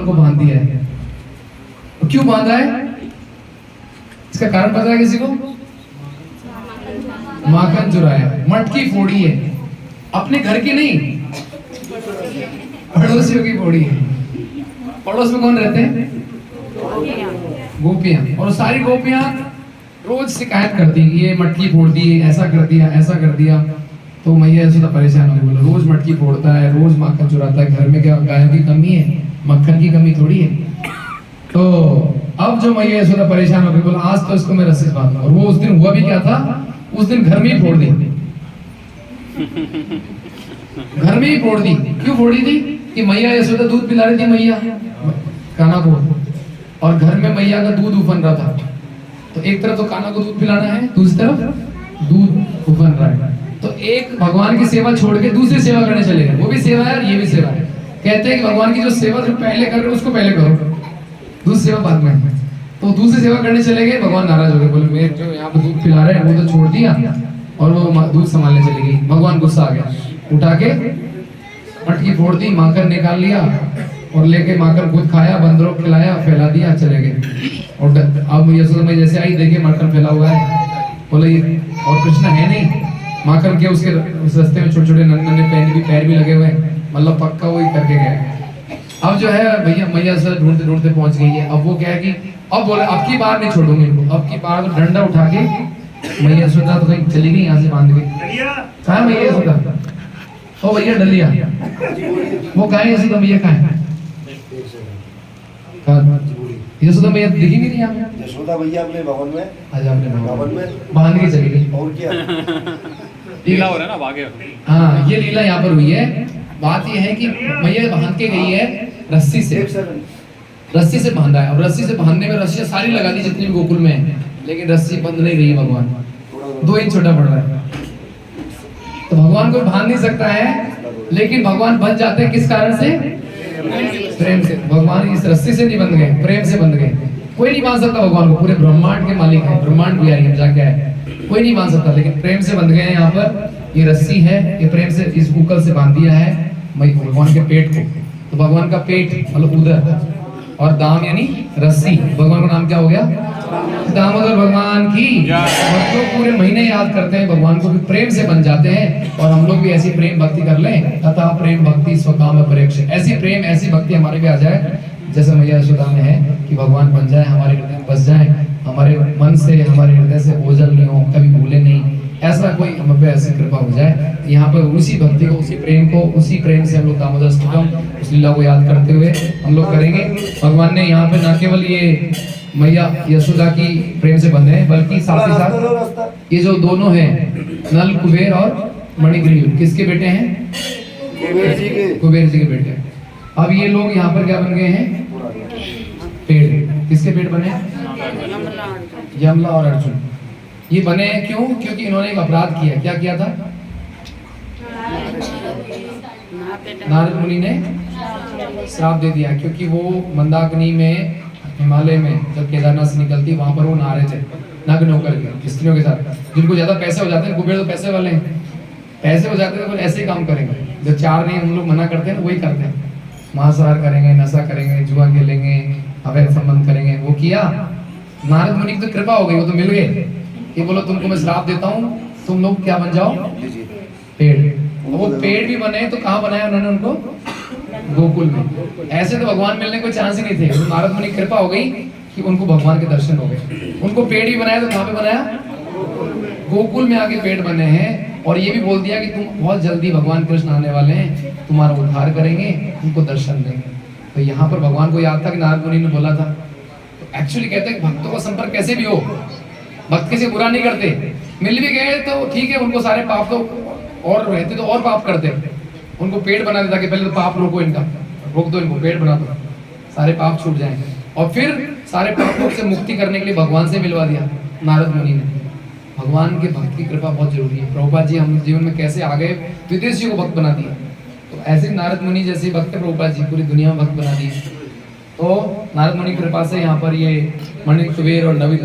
को बांध दिया है। तो क्यों बांधा है? इसका कारण पता है किसी को? माखन चुराया, मटकी फोड़ी है, अपने घर की नहीं, पड़ोसियों की फोड़ी है। पड़ोस में कौन रहते हैं? गोपियां। और सारी गोपियां रोज शिकायत करती हैं कि ये मटकी फोड़ दी, ऐसा कर दिया, ऐसा कर दिया। तो मैया यशोदा परेशान हो गई, बोला रोज मटकी फोड़ता है, रोज माखन चुराता है, घर में क्या गायों की कमी है? मक्खन की कमी थोड़ी है। तो अब जो मैया यशोदा परेशान हो गई, बोला आज तो इसको मैं रस्सी से बांधूंगा। और वो उस दिन हुआ भी क्या था, उस दिन घर में ही फोड़ दी, घर में ही फोड़ दी। क्यों फोड़ी थी? कि मैया यशोदा दूध पिला रही थी मैया कान्हा को, और घर में मैया का दूध उफन रहा था। तो एक तरफ तो कान्हा को दूध पिलाना है, दूसरी तरफ दूध उफन रहा है। तो एक भगवान की सेवा छोड़ के दूसरी सेवा करने चले गए। वो भी सेवा है और ये भी सेवा है। कहते हैं कि भगवान की जो सेवा जो पहले कर रहे हो उसको पहले करो, दूसरी सेवा बाद में। तो दूसरी सेवा करने चले गए, भगवान नाराज हो गए, बोले मेरे जो यहाँ पे दूध पिला रहे हैं वो तो छोड़ दिया, और वो दूध संभालने चली गई। भगवान गुस्सा आ गया, उठा के मटकी फोड़ दी, माखन निकाल लिया और लेके माखन खुद खाया, बंदरों को खिलाया, फैला दिया, चले गए। और अब यशोदा मैया जैसे आई, देखे माखन फैला हुआ है, बोले ये और कृष्ण है नहीं। माखन के उसके उस रास्ते में छोटे छोटे नन्हे पैर भी लगे हुए, मतलब पक्का वही करके गए। अब जो है भैया मैया से ढूंढते ढूंढते पहुंच गई है। अब वो क्या है कि अब बोले अब की बार नहीं छोड़ूंगी इनको, अब की बार तो डंडा उठा के मैया यशोदा तो कहीं चली गई, यहाँ से बांध गई। कहाँ मैया यशोदा? ओ भैया डलिया, वो कहाँ है यशोदा मैया? कहाँ है यशोदा मैया? दिखी नहीं यहाँ पे यशोदा मैया अपने भवन में, आज आपने भवन में बांध के चली गई। और क्या लीला हो रहा है ना भागे। हाँ, ये लीला यहाँ पर हुई है। बात ये है कि मैया बांध के गई है रस्सी से, रस्सी से बांधा है। और रस्सी से बांधने में रस्सियां सारी लगा दी जितनी भी गोकुल में है, लेकिन रस्सी बंध नहीं रही। भगवान 2 इंच छोटा पड़ रहा है, तो भगवान को बांध नहीं सकता है, लेकिन भगवान बंध जाते हैं किस कारण से? प्रेम से। भगवान इस रस्सी से नहीं बंध गए, प्रेम से बंध गए। कोई नहीं बांध सकता भगवान को, पूरे ब्रह्मांड के मालिक है, ब्रह्मांड बिहारी हम जाके आए, कोई नहीं बांध सकता, लेकिन प्रेम से बंध गए हैं। यहाँ पर ये रस्सी है, ये प्रेम से इस उकल से बांध दिया है भगवान के पेट को। तो भगवान का पेट मतलब उदर, और दाम यानी रस्सी। भगवान का नाम क्या हो गया? दामोदर भगवान की। तो पूरे महीने याद करते हैं भगवान को, भी प्रेम से बन जाते हैं। और हम लोग भी ऐसी प्रेम भक्ति कर लें, तथा प्रेम भक्ति स्वकाम परेक्ष। ऐसी प्रेम ऐसी भक्ति हमारे भी आ जाए जैसे मैया यशोदा में है, कि भगवान बन जाए, हमारे हृदय में बस जाए, हमारे मन से हमारे हृदय से ओझल नहीं हो, कभी भूले नहीं, ऐसा कोई हम पे ऐसी कृपा हो जाए। यहाँ पर उसी भक्ति को, उसी प्रेम को, उसी प्रेम से हम लोग दामोदर स्तोत्रम उस लीला को याद करते हुए हम लोग करेंगे। भगवान ने यहाँ पे न केवल ये मैया यशोदा की प्रेम से बंधे हैं, बल्कि साथ ही साथ ये जो दोनों हैं नल कुबेर और मणिग्रीव, किसके बेटे हैं? कुबेर जी के बेटे। अब ये लोग यहाँ पर क्या बन गए हैं? पेड़। किसके पेड़ बने? यमला और अर्जुन। ये बने क्यों? क्योंकि इन्होंने एक अपराध किया। क्या किया था? नारद मुनि ने श्राप दे दिया, क्योंकि वो मंदाकिनी में, हिमालय में जब केदारनाथ से निकलती, वहां पर वो नहा रहे थे नग्न होकर के स्त्रियों के साथ। जिनको ज्यादा पैसे हो जाते हैं, कुबेर तो पैसे वाले हैं, पैसे हो जाते हैं तो ऐसे ही काम करेंगे। जो 4 नहीं हम लोग मना करते हैं वही करते हैं, मांसाहार करेंगे, नशा करेंगे, जुआ खेलेंगे, अवैध संबंध करेंगे। वो किया, नारद मुनि की तो कृपा हो गई, वो तो मिल गए कि बोलो तुमको मैं श्राप देता हूँ, तुम लोग क्या बन जाओ? पेड़। वो पेड़ भी बने तो कहाँ बनाया उन्होंने उनको? गोकुल में। ऐसे तो भगवान मिलने कोई चांस ही नहीं थे। तो नारद मुनि कृपा हो गई कि उनको भगवान के दर्शन हो गए। उनको पेड़ ही बनाया तो कहाँ पे बनाया? गोकुल में आके पेड़ बने हैं। और ये भी बोल दिया कि तुम बहुत जल्दी भगवान कृष्ण आने वाले हैं, तुम्हारा उद्धार करेंगे, तुमको दर्शन देंगे। तो यहाँ पर भगवान को याद था कि नारद मुनि ने बोला था। तो एक्चुअली कहते हैं भक्तों का संपर्क कैसे भी हो, भक्त किसी बुरा नहीं करते। मिल भी गए तो ठीक है, उनको सारे पाप तो और रहते तो और पाप करते, उनको पेड़ बना देता कि पहले तो पाप रोको, इनका रोक दो, इनको पेड़ बना दो, सारे पाप छूट जाएंगे। और फिर सारे पापों से मुक्ति करने के लिए भगवान से मिलवा दिया नारद मुनि ने। भगवान के भक्त की कृपा बहुत जरूरी है। प्रभुपाद जी हम जीवन में कैसे आ गए, विदेशियों को भक्त बना दिया। तो ऐसे नारद मुनि जैसे भक्त प्रभुपाद जी पूरी दुनिया में भक्त बना दिए। तो नारद मुनि की कृपा से यहाँ पर ये मणि कुबेर और नवीन